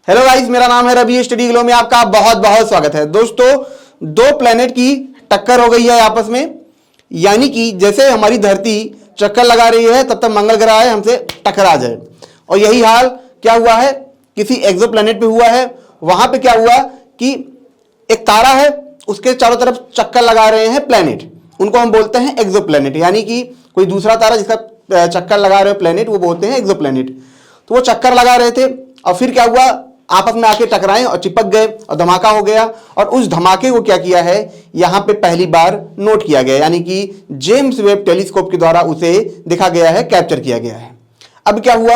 Hello guys, मेरा नाम है रवि। स्टडी ग्लो में आपका बहुत बहुत स्वागत है। दोस्तों, दो प्लेनेट की टक्कर हो गई है आपस में, यानी कि जैसे हमारी धरती चक्कर लगा रही है तब तक मंगल ग्रह है हमसे टकरा जाए। और यही हाल क्या हुआ है, किसी एक्सो प्लेनेट पे हुआ है। वहां पे क्या हुआ कि एक तारा है, उसके चारों तरफ चक्कर लगा रहे हैं प्लेनेट, उनको हम बोलते हैं एक्सो प्लेनेट। यानी कि कोई दूसरा तारा जिसका चक्कर लगा रहे प्लेनेट, वो बोलते हैं एक्सो प्लेनेट। तो वो चक्कर लगा रहे थे और फिर क्या हुआ, आपस में आके टकराए और चिपक गए और धमाका हो गया। और उस धमाके को क्या किया है, यहां पे पहली बार नोट किया गया, यानी कि जेम्स वेब टेलीस्कोप के द्वारा उसे देखा गया है, कैप्चर किया गया है। अब क्या हुआ,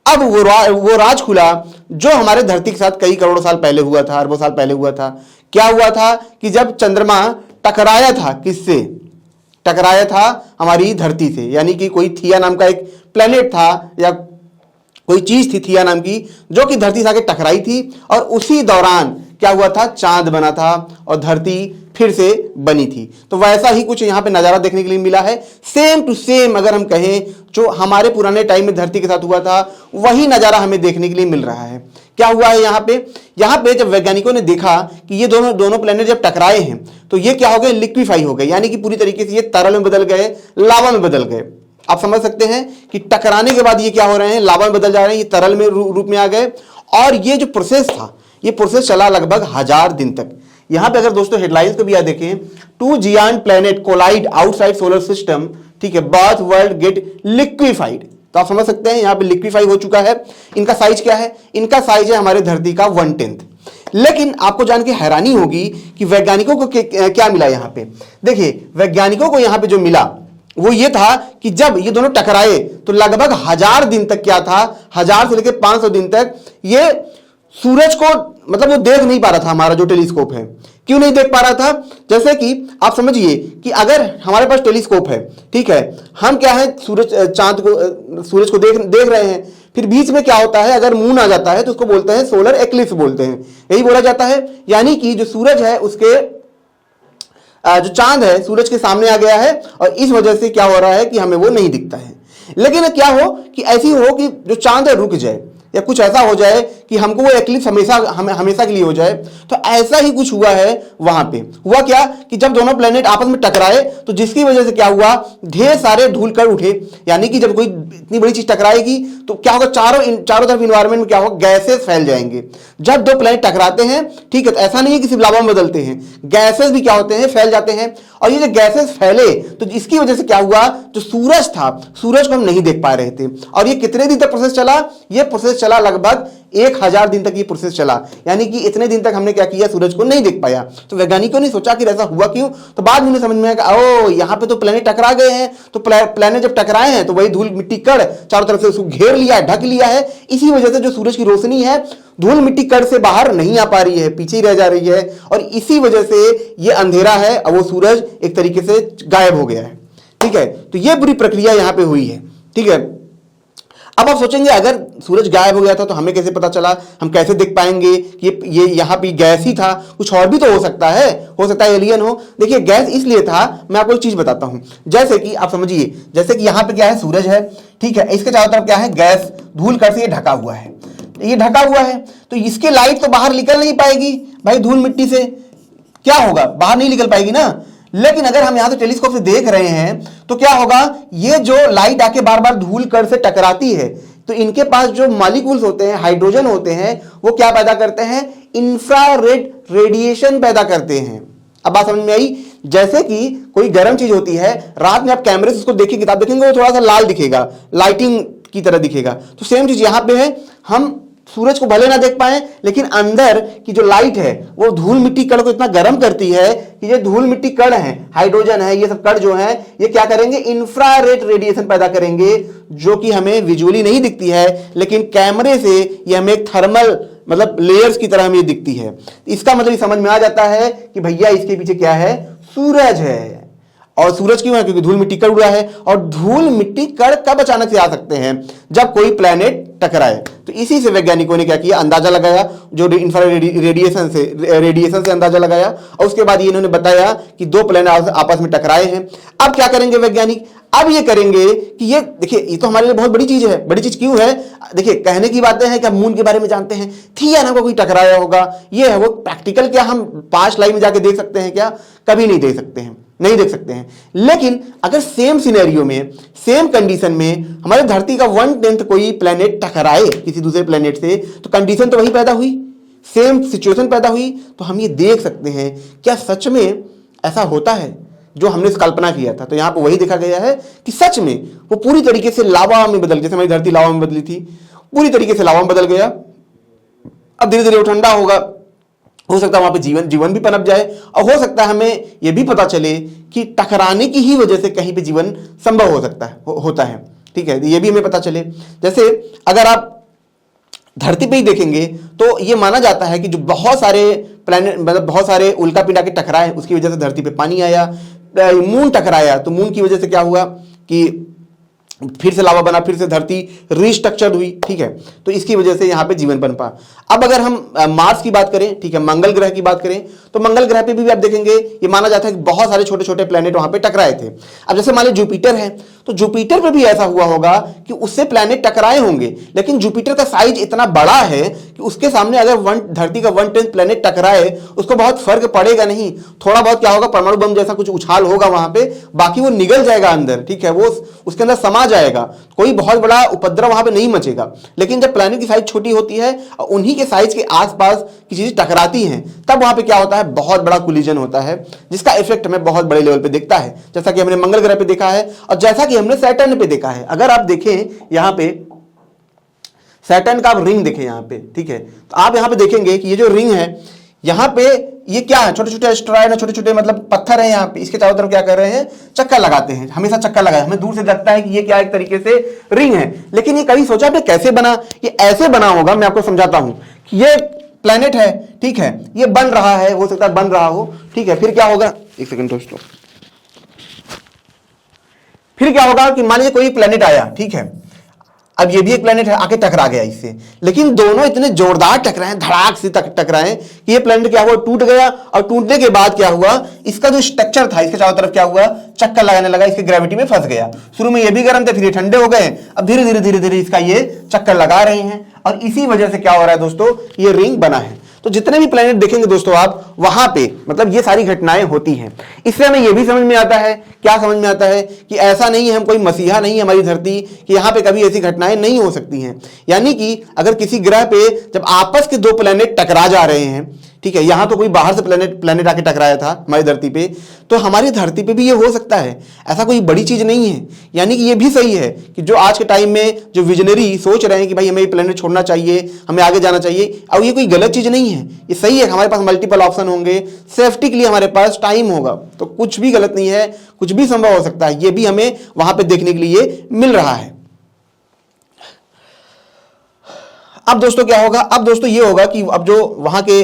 अब वो राज खुला जो हमारे धरती के साथ कई करोड़ों साल पहले हुआ था, अरबों साल पहले हुआ था। क्या हुआ था कि जब चंद्रमा टकराया था, किससे टकराया था, हमारी धरती से। यानी कि कोई थिया नाम का एक प्लेनेट था या कोई चीज थी थिया नाम की, जो कि धरती से आके टकराई थी। और उसी दौरान क्या हुआ था, चांद बना था और धरती फिर से बनी थी। तो वैसा ही कुछ यहाँ पे नजारा देखने के लिए मिला है। सेम टू सेम अगर हम कहें, जो हमारे पुराने टाइम में धरती के साथ हुआ था, वही नजारा हमें देखने के लिए मिल रहा है। क्या हुआ है यहाँ पे जब वैज्ञानिकों ने देखा कि ये दोनों प्लेनेट जब टकराए हैं तो ये क्या हो गए, लिक्विफाई हो गए, यानी कि पूरी तरीके से ये तरल में बदल गए, लावा में बदल गए। आप समझ सकते हैं कि टकराने के बाद ये क्या हो रहे हैं, लावा में बदल जा रहे हैं, ये तरल में रूप में आ गए। और ये जो प्रोसेस था, ये प्रोसेस चला लगभग 1000 दिन तक। यहां पे अगर दोस्तों हेडलाइंस को भी याद देखें, 2 giant planet collide outside solar system, ठीक है, both world get liquefied। तो आप समझ सकते हैं यहां पे लिक्विफाई हो चुका है। इनका साइज क्या है, इनका साइज है हमारे धरती का 1/10। लेकिन आपको जान के हैरानी होगी कि वैज्ञानिकों को क्या मिला यहां पे। देखिए, वैज्ञानिकों को यहां पे जो मिला वो ये था कि जब ये दोनों टकराए तो लगभग 1000 दिन तक क्या था, 1000 से लेकर 500 दिन तक ये सूरज को मतलब वो देख नहीं पा रहा था। हमारा जो टेलीस्कोप है, क्यों नहीं देख पा रहा था, जैसे कि आप समझिए कि अगर हमारे पास टेलीस्कोप है, ठीक है, हम क्या है सूरज को देख रहे हैं, फिर बीच में क्या होता है, अगर मून आ जाता है तो उसको बोलते हैं सोलर एक्लिप्स बोलते हैं, यही बोला जाता है। यानी कि जो सूरज है उसके जो चांद है सूरज के सामने आ गया है और इस वजह से क्या हो रहा है कि हमें वो नहीं दिखता है। लेकिन क्या हो कि ऐसी हो कि जो चांद है रुक जाए या कुछ ऐसा हो जाए कि हमको वो एक्लिप्स हमेशा के लिए हो जाए। तो ऐसा ही कुछ हुआ है। वहां पे हुआ क्या कि जब दोनों प्लेनेट आपस में टकराए तो जिसकी वजह से क्या हुआ, ढेर सारे धूल कण उठे। यानी कि जब कोई इतनी बड़ी चीज टकराएगी तो क्या होगा, चारों तरफ इन्वायरमेंट में क्या होगा, गैसेस फैल जाएंगे। जब दो प्लेनेट टकराते हैं, ठीक है, तो ऐसा नहीं है कि सिर्फ लावा में बदलते हैं, गैसेस भी क्या होते हैं, फैल जाते हैं। और ये जो गैसेस फैले तो इसकी वजह से क्या हुआ, जो सूरज था, सूरज को हम नहीं देख पा रहे थे। और ये कितने दिन तक प्रोसेस चला, ये प्रोसेस चला लगभग 1000 दिन तक ये प्रोसेस चला। यानी कि इतने दिन तक हमने क्या किया, सूरज को नहीं देख पाया। तो वैज्ञानिकों ने सोचा कि ऐसा हुआ क्यों। तो बाद में समझ में आया कि ओ, यहाँ पे तो प्लेनेट टकरा गए हैं। तो प्लेनेट जब टकराए हैं तो वही धूल मिट्टी कण चारों तरफ से उसको घेर लिया है, ढक लिया है। इसी वजह से जो सूरज की रोशनी है धूल मिट्टी कण से बाहर नहीं आ पा रही है, पीछे ही रह जा रही है। और इसी वजह से ये अंधेरा है और वो सूरज एक तरीके से गायब हो गया है। ठीक है, तो ये पूरी प्रक्रिया यहां पे हुई है। ठीक है, अब आप सोचेंगे अगर सूरज गायब हो गया था तो हमें कैसे पता चला, हम कैसे देख पाएंगे कि ये यहाँ पे गैस ही था, कुछ और भी तो हो सकता है एलियन हो। देखिए, गैस इसलिए था, मैं आपको एक चीज बताता हूं। जैसे कि आप समझिए, जैसे कि यहाँ पे क्या है, सूरज है, ठीक है, इसके चारों तरफ क्या है, गैस धूल कण से ये ढका हुआ है, ये ढका हुआ है। तो इसके लाइट तो बाहर निकल नहीं पाएगी भाई, धूल मिट्टी से क्या होगा, बाहर नहीं निकल पाएगी ना। लेकिन अगर हम यहां से टेलीस्कोप से देख रहे हैं तो क्या होगा, ये जो लाइट आके बार बार धूल कण से टकराती है तो इनके पास जो मॉलिक्यूल्स होते हैं, हाइड्रोजन होते हैं, वो क्या पैदा करते हैं, इंफ्रारेड रेडिएशन पैदा करते हैं। अब बात समझ में आई। जैसे कि कोई गर्म चीज होती है, रात में आप कैमरे से उसको देखिए, किताब देखेंगे, वो थोड़ा सा लाल दिखेगा, लाइटिंग की तरह दिखेगा। तो सेम चीज यहां पे है, हम सूरज को भले ना देख पाए लेकिन अंदर की जो लाइट है वो धूल मिट्टी कण को इतना गर्म करती है कि ये धूल मिट्टी कण है, हाइड्रोजन है, ये सब कण जो है ये क्या करेंगे, इंफ्रारेड रेडिएशन पैदा करेंगे, जो कि हमें विजुअली नहीं दिखती है लेकिन कैमरे से ये हमें एक थर्मल मतलब लेयर्स की तरह हमें दिखती है। इसका मतलब समझ में आ जाता है कि भैया इसके पीछे क्या है, सूरज है। और सूरज क्यों है, क्योंकि धूल मिट्टी कण उड़ा है। और धूल मिट्टी कण कब अचानक से आ सकते हैं, जब कोई प्लेनेट टकराए। तो इसी से वैज्ञानिकों ने क्या किया, अंदाजा लगाया, जो इंफ्रारेड रेडिएशन से अंदाजा लगाया। और उसके बाद इन्होंने बताया कि दो प्लेनेट आपस में टकराए हैं। अब क्या करेंगे वैज्ञानिक, अब ये करेंगे कि ये देखिए, ये तो हमारे लिए बहुत बड़ी चीज है। बड़ी चीज क्यों है? देखिए, कहने की बातें हैं कि हम मून के बारे में जानते हैं, थी या ना कोई टकराया होगा, ये है वो। प्रैक्टिकल क्या हम 5 लाइव में जाके देख सकते हैं क्या? कभी नहीं देख सकते हैं, नहीं देख सकते हैं। लेकिन अगर सेम सिनेरियो में, सेम कंडीशन में हमारे धरती का 1/10 कोई प्लेनेट टकराए किसी दूसरे प्लेनेट से, तो कंडीशन तो वही पैदा हुई, सेम सिचुएशन पैदा हुई। तो हम ये देख सकते हैं क्या सच में ऐसा होता है जो हमने कल्पना किया था। तो यहां पर वही देखा गया है कि सच में वो पूरी तरीके से लावा में बदल, जैसे हमारी धरती लावा में बदली थी, पूरी तरीके से लावा में बदल गया। अब धीरे धीरे वो ठंडा होगा, हो सकता है वहां पे जीवन भी पनप जाए, और हो सकता है हमें यह भी पता चले कि टकराने की ही वजह से कहीं पे जीवन संभव हो सकता है, होता है। ठीक है, ये भी हमें पता चले। जैसे अगर आप धरती पे ही देखेंगे तो ये माना जाता है कि जो बहुत सारे प्लैनेट, मतलब बहुत सारे उल्का पिंड आके टकराए, उसकी वजह से धरती पे पानी आया। मून टकराया तो मून की वजह से क्या हुआ कि फिर से लावा बना, फिर से धरती रिस्ट्रक्चर्ड हुई। ठीक है, तो इसकी वजह से यहां पे जीवन बन पा। अब अगर हम मार्स की बात करें, ठीक है, मंगल ग्रह की बात करें, तो मंगल ग्रह पे भी आप देखेंगे ये माना जाता है कि बहुत सारे छोटे छोटे प्लैनेट वहां पे टकराए थे। अब जैसे मान लीजिए जुपिटर है, तो जुपिटर पे भी ऐसा हुआ होगा कि उससे प्लैनेट टकराए होंगे, लेकिन जुपिटर का साइज इतना बड़ा है कि उसके सामने अगर धरती का 1/10 प्लैनेट टकराए, उसको बहुत फर्क पड़ेगा नहीं। थोड़ा बहुत क्या होगा, परमाणु बम जैसा कुछ उछाल होगा वहां पे, बाकी वो निगल जाएगा अंदर। ठीक है, वो उसके अंदर समा जाएगा, कोई बहुत बड़ा उपद्रव वहां पे नहीं मचेगा। लेकिन जब प्लैनेट की साइज छोटी होती है और उन्हीं के साइज के आसपास की चीजें टकराती हैं, तब वहां पे क्या होता है, बहुत बड़ा कोलिजन होता है, जिसका इफेक्ट हमें बहुत बड़े लेवल पे दिखता है, जैसा कि हमने मंगल ग्रह पे देखा है और जैसा कि हमने सैटर्न पे देखा है। अगर आप देखें यहां पे सैटर्न का आप रिंग देखें यहां पे, ठीक है, तो आप यहां पे देखेंगे कि ये जो रिंग है यहां पे, ये क्या है, छोटे छोटे एस्टेरॉयड, छोटे छोटे मतलब पत्थर है यहाँ पे, इसके चारों तरफ क्या कर रहे हैं, चक्कर लगाते हैं, हमेशा चक्कर लगाए। हमें दूर से लगता है कि ये क्या एक तरीके से रिंग है, लेकिन ये कभी सोचा आपने कैसे बना? ये ऐसे बना होगा, मैं आपको समझाता हूं कि ये प्लेनेट है, ठीक है, ये बन रहा है, हो सकता है बन रहा हो, ठीक है, फिर क्या होगा, एक सेकंड दोस्तों, फिर क्या होगा कि मान लीजिए कोई प्लेनेट आया, ठीक है, अब ये भी एक प्लेनेट है, आके टकरा गया इससे, लेकिन दोनों इतने जोरदार टकराए, धड़ाक से टकराए कि ये प्लेनेट क्या हुआ, टूट गया। और टूटने के बाद क्या हुआ, इसका जो स्ट्रक्चर था, इसके चारों तरफ क्या हुआ, चक्कर लगाने लगा, इसकी ग्रेविटी में फंस गया। शुरू में ये भी गर्म थे, फिर ये ठंडे हो गए, अब धीरे धीरे धीरे धीरे इसका ये चक्कर लगा रहे हैं, और इसी वजह से क्या हो रहा है दोस्तों, ये रिंग बना है। तो जितने भी प्लेनेट देखेंगे दोस्तों आप, वहां पे मतलब ये सारी घटनाएं होती हैं। इससे हमें ये भी समझ में आता है, क्या समझ में आता है कि ऐसा नहीं है, हम कोई मसीहा नहीं है हमारी धरती कि यहां पे कभी ऐसी घटनाएं नहीं हो सकती हैं। यानी कि अगर किसी ग्रह पे जब आपस के दो प्लेनेट टकरा जा रहे हैं, ठीक है, यहां तो कोई बाहर से प्लेनेट आके टकराया था हमारी धरती पे, तो हमारी धरती पे भी ये हो सकता है, ऐसा कोई बड़ी चीज नहीं है। यानी कि ये भी सही है कि जो आज के टाइम में जो विजनरी सोच रहे हैं कि भाई हमें ये प्लेनेट छोड़ना चाहिए, हमें आगे जाना चाहिए, और ये कोई गलत चीज नहीं है, ये सही है। हमारे पास मल्टीपल ऑप्शन होंगे, सेफ्टी के लिए हमारे पास टाइम होगा, तो कुछ भी गलत नहीं है, कुछ भी संभव हो सकता है। ये भी हमें वहां पे देखने के लिए मिल रहा है। अब दोस्तों क्या होगा, अब दोस्तों ये होगा कि अब जो वहां के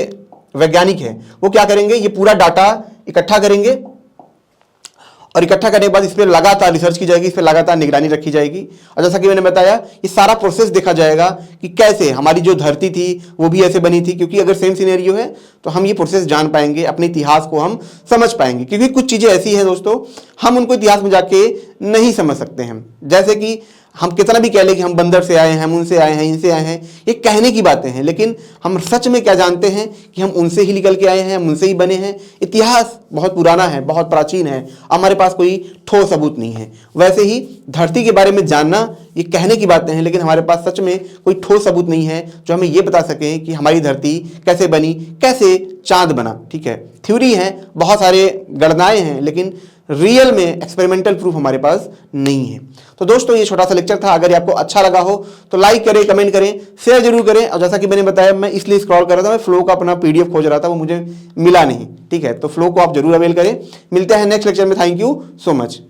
वैज्ञानिक हैं वो क्या करेंगे, ये पूरा डाटा इकट्ठा करेंगे, और इकट्ठा करने के बाद इस पर लगातार रिसर्च की जाएगी, इस पर लगातार निगरानी रखी जाएगी। और जैसा कि मैंने बताया, ये सारा प्रोसेस देखा जाएगा कि कैसे हमारी जो धरती थी वो भी ऐसे बनी थी, क्योंकि अगर सेम सिनेरियो है तो हम ये प्रोसेस जान पाएंगे, अपने इतिहास को हम समझ पाएंगे। क्योंकि कुछ चीज़ें ऐसी हैं दोस्तों, हम उनको इतिहास में जाके नहीं समझ सकते हैं। जैसे कि हम कितना भी कह लें कि हम बंदर से आए हैं, हम उनसे आए हैं, इनसे आए हैं, ये कहने की बातें हैं, लेकिन हम सच में क्या जानते हैं कि हम उनसे ही निकल के आए हैं, हम उनसे ही बने हैं। इतिहास बहुत पुराना है, बहुत प्राचीन है, हमारे पास कोई ठोस सबूत नहीं है। वैसे ही धरती के बारे में जानना ये कहने की बातें हैं, लेकिन हमारे पास सच में कोई ठोस सबूत नहीं है जो हमें ये बता सके कि हमारी धरती कैसे बनी, कैसे चांद बना। ठीक है, थ्योरी है, बहुत सारे गणनाएं हैं, लेकिन रियल में एक्सपेरिमेंटल प्रूफ हमारे पास नहीं है। तो दोस्तों ये छोटा सा लेक्चर था, अगर ये आपको अच्छा लगा हो तो लाइक करें, कमेंट करें, शेयर जरूर करें। और जैसा कि मैंने बताया, मैं इसलिए स्क्रॉल कर रहा था, मैं फ्लो का अपना PDF खोज रहा था, वो मुझे मिला नहीं। ठीक है, तो फ्लो को आप जरूर अवेल करें। मिलते हैं नेक्स्ट लेक्चर में। Thank you so much.